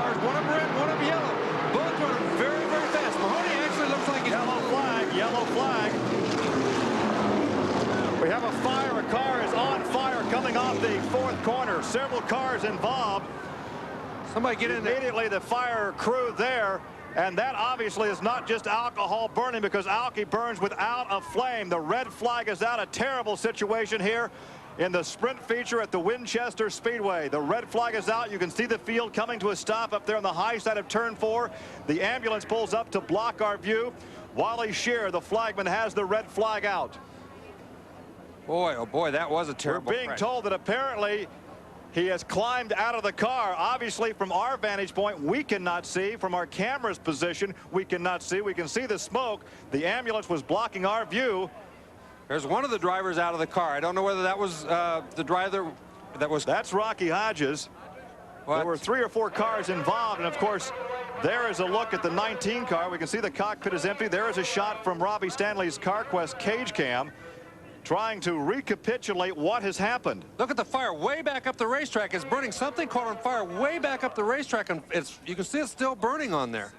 cars, one of them red, one of them yellow. Both running very, very fast. Mahoney actually looks like he's... Yellow flag, yellow flag. We have a fire. A car is on fire coming off the fourth corner. Several cars involved. Somebody get in there. Immediately the fire crew there. And that obviously is not just alcohol burning, because alky burns without a flame. The red flag is out. A terrible situation here in the sprint feature at the Winchester Speedway. The red flag is out. You can see the field coming to a stop up there on the high side of turn 4. The ambulance pulls up to block our view. Wally Shear, the flagman, has the red flag out. Boy, oh boy, that was a terrible We're being crash. told that apparently he has climbed out of the car. Obviously, from our vantage point, we cannot see. From our camera's position, we cannot see. We can see the smoke. The ambulance was blocking our view. There's one of the drivers out of the car. I don't know whether that was the driver that was... That's Rocky Hodges. What? There were 3 or 4 cars involved, and of course, there is a look at the 19 car. We can see the cockpit is empty. There is a shot from Robbie Stanley's CarQuest cage cam, trying to recapitulate what has happened. Look at the fire way back up the racetrack. It's burning. Something caught on fire way back up the racetrack, and you can see it's still burning on there.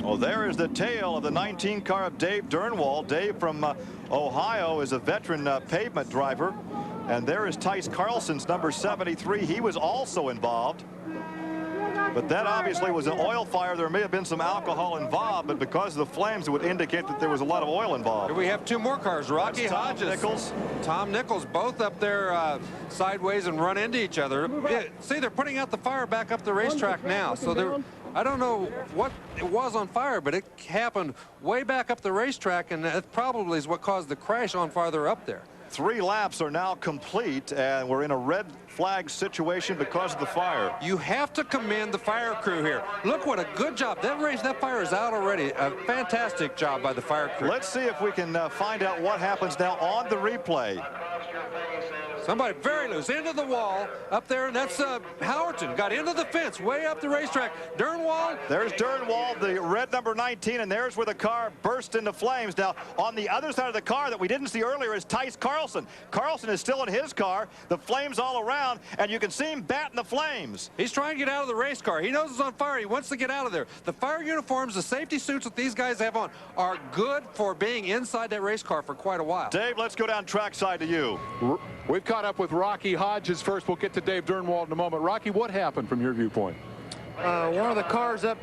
Well, there is the tail of the 19 car of Dave Durnwald. Dave from Ohio is a veteran pavement driver. And there is Tice Carlson's number 73. He was also involved. But that obviously was an oil fire. There may have been some alcohol involved, but because of the flames, it would indicate that there was a lot of oil involved. Here we have 2 more cars. Rocky Hodges. Nichols. Tom Nichols, both up there sideways and run into each other. Yeah, see, they're putting out the fire back up the racetrack now. So I don't know what it was on fire, but it happened way back up the racetrack, and that probably is what caused the crash on farther up there. 3 laps are now complete, and we're in a red flag situation because of the fire. You have to commend the fire crew here. Look what a good job. That fire is out already. A fantastic job by the fire crew. Let's see if we can find out what happens now on the replay. Somebody very loose into the wall up there, and that's Howerton. Got into the fence way up the racetrack. Durnwald. There's Durnwald, the red number 19, and there's where the car burst into flames. Now, on the other side of the car that we didn't see earlier is Tice Carlson. Carlson is still in his car. The flames all around, and you can see him batting the flames. He's trying to get out of the race car. He knows it's on fire. He wants to get out of there. The fire uniforms, the safety suits that these guys have on are good for being inside that race car for quite a while. Dave, let's go down trackside to you. We've caught up with Rocky Hodges first. We'll get to Dave Durnwald in a moment. Rocky, what happened from your viewpoint? One of the cars up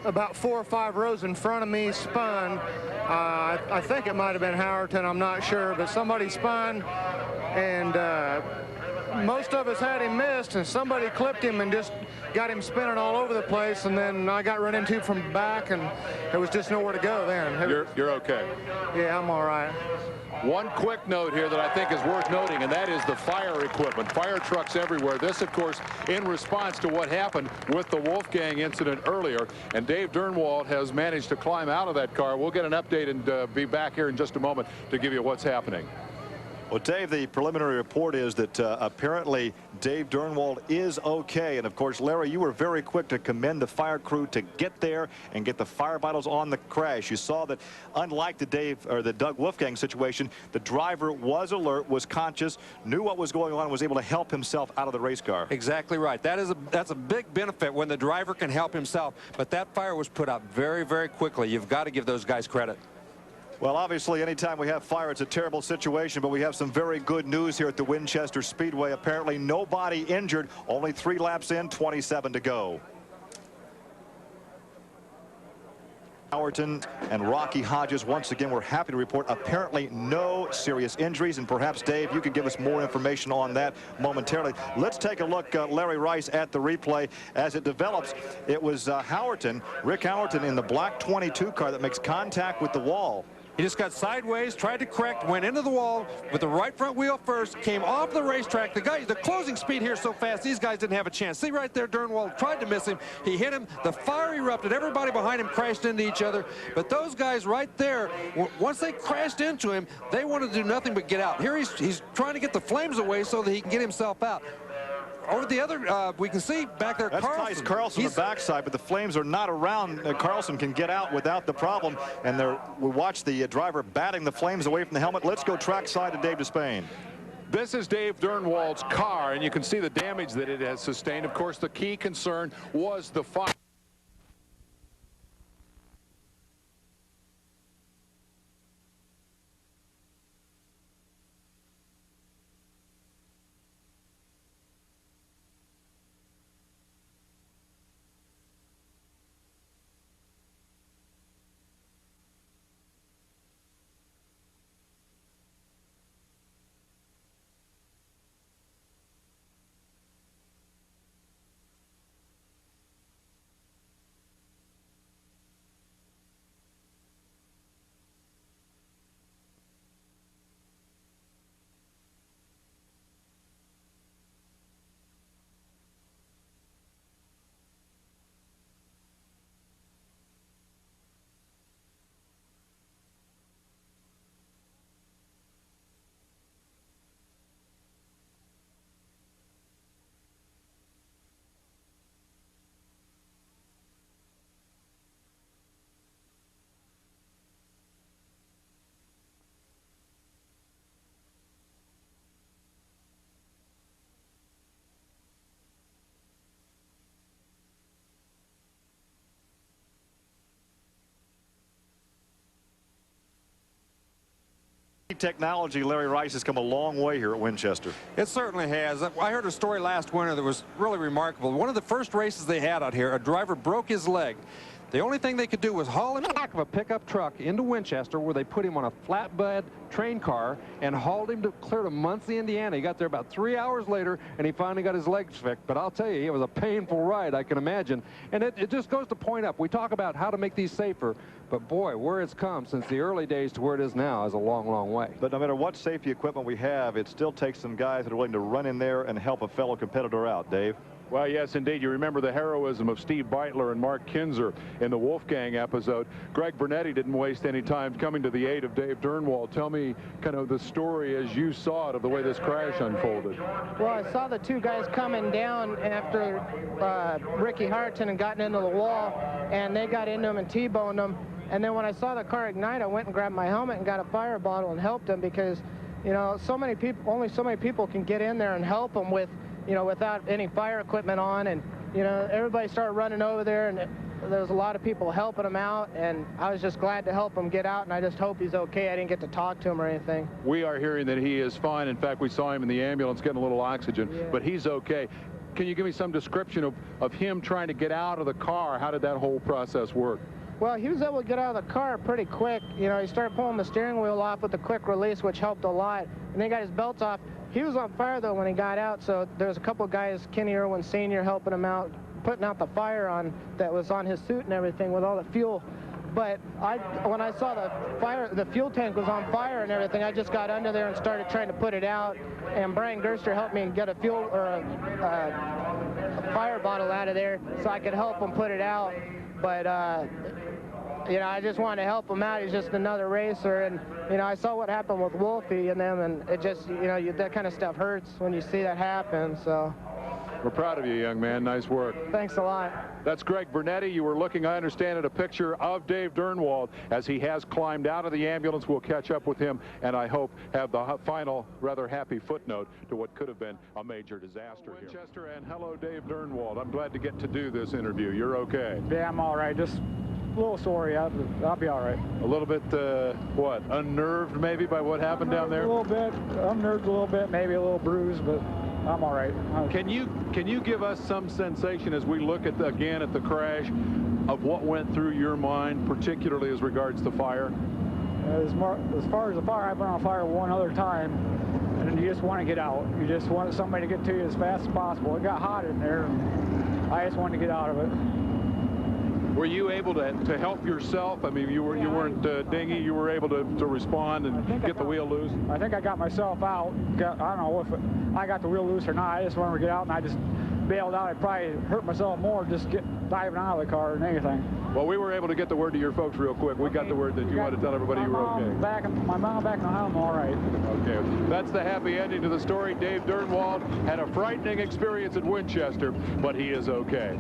about 4 or 5 rows in front of me spun. I think it might have been Howerton, I'm not sure, but somebody spun, and most of us had him missed, and somebody clipped him and just got him spinning all over the place, and then I got run into from back, and there was just nowhere to go then. You're okay. Yeah, I'm all right. One quick note here that I think is worth noting, and that is the fire equipment. Fire trucks everywhere. This, of course, in response to what happened with the Wolfgang incident earlier. And Dave Durnwald has managed to climb out of that car. We'll get an update and be back here in just a moment to give you what's happening. Well, Dave, the preliminary report is that apparently Dave Durnwald is okay. And of course, Larry, you were very quick to commend the fire crew to get there and get the fire vitals on the crash. You saw that unlike the Doug Wolfgang situation, the driver was alert, was conscious, knew what was going on, and was able to help himself out of the race car. Exactly right. That's a big benefit when the driver can help himself. But that fire was put out very, very quickly. You've got to give those guys credit. Well, obviously, anytime we have fire, it's a terrible situation, but we have some very good news here at the Winchester Speedway. Apparently, nobody injured, only 3 laps in, 27 to go. Howerton and Rocky Hodges, once again, we're happy to report apparently no serious injuries, and perhaps, Dave, you could give us more information on that momentarily. Let's take a look, Larry Rice, at the replay as it develops. It was Howerton, Rick Howerton, in the black 22 car that makes contact with the wall. He just got sideways, tried to correct, went into the wall with the right front wheel first, came off the racetrack. The closing speed here is so fast, these guys didn't have a chance. See right there, Durnwald tried to miss him. He hit him. The fire erupted. Everybody behind him crashed into each other. But those guys right there, once they crashed into him, they wanted to do nothing but get out. Here he's trying to get the flames away so that he can get himself out. Over the other, we can see back there, that's Tice Carlson on the backside, but the flames are not around. Carlson can get out without the problem, and we watch the driver batting the flames away from the helmet. Let's go trackside to Dave Despain. This is Dave Durnwald's car, and you can see the damage that it has sustained. Of course, the key concern was the fire. Technology, Larry Rice, has come a long way here at Winchester. It certainly has. I heard a story last winter that was really remarkable. One of the first races they had out here, a driver broke his leg. The only thing they could do was haul him in the back of a pickup truck into Winchester, where they put him on a flatbed train car and hauled him to clear to Muncie, Indiana. He got there about 3 hours later, and he finally got his legs fixed. But I'll tell you, it was a painful ride, I can imagine. And it just goes to point up. We talk about how to make these safer, but boy, where it's come since the early days to where it is now is a long, long way. But no matter what safety equipment we have, it still takes some guys that are willing to run in there and help a fellow competitor out, Dave. Well, yes, indeed. You remember the heroism of Steve Beitler and Mark Kinzer in the Wolfgang episode. Greg Bernetti didn't waste any time coming to the aid of Dave Durnwald. Tell me kind of the story as you saw it of the way this crash unfolded. Well, I saw the two guys coming down after Ricky Harton had gotten into the wall, and they got into him and T-boned them. And then when I saw the car ignite, I went and grabbed my helmet and got a fire bottle and helped them, because, you know, so many people, only so many people can get in there and help them with, you know, without any fire equipment on. And, you know, everybody started running over there, and there was a lot of people helping him out, and I was just glad to help him get out, and I just hope he's okay. I didn't get to talk to him or anything. We are hearing that he is fine. In fact, we saw him in the ambulance getting a little oxygen, but he's okay. Can you give me some description of him trying to get out of the car? How did that whole process work? Well, he was able to get out of the car pretty quick. You know, he started pulling the steering wheel off with a quick release, which helped a lot. And then he got his belts off. He was on fire, though, when he got out, so there was a couple of guys, Kenny Irwin Sr., helping him out, putting out the fire on that was on his suit and everything with all the fuel. But when I saw the fuel tank was on fire and everything, I just got under there and started trying to put it out. And Brian Gerster helped me get a fire bottle out of there so I could help him put it out. But you know, I just wanted to help him out. He's just another racer, and you know, I saw what happened with Wolfie and them, and it just, you know, that kind of stuff hurts when you see that happen. So we're proud of you, young man. Nice work. Thanks a lot. That's Greg Bernetti. You were looking, I understand, at a picture of Dave Durnwald as he has climbed out of the ambulance. We'll catch up with him, and I hope have the final, rather happy footnote to what could have been a major disaster here. Winchester, and hello, Dave Durnwald. I'm glad to get to do this interview. You're okay? Yeah, I'm all right. Just a little sore. I'll be all right. A little bit, what, unnerved maybe by what happened down there? A little bit. Unnerved a little bit, maybe a little bruised, but I'm all right. Can you give us some sensation as we look at again at the crash of what went through your mind, particularly as regards to fire? As far as the fire, I've been on fire one other time, and you just want to get out. You just want somebody to get to you as fast as possible. It got hot in there, and I just wanted to get out of it. Were you able to help yourself? I mean, you weren't dingy. You were able to respond and get the wheel loose? I think I got myself out. I don't know if I got the wheel loose or not. I just wanted to get out, and I just bailed out. I'd probably hurt myself more just diving out of the car than anything. Well, we were able to get the word to your folks real quick. We got the word that you wanted to tell everybody you were okay. My mom back in the home, all right. Okay, that's the happy ending to the story. Dave Durnwald had a frightening experience at Winchester, but he is okay.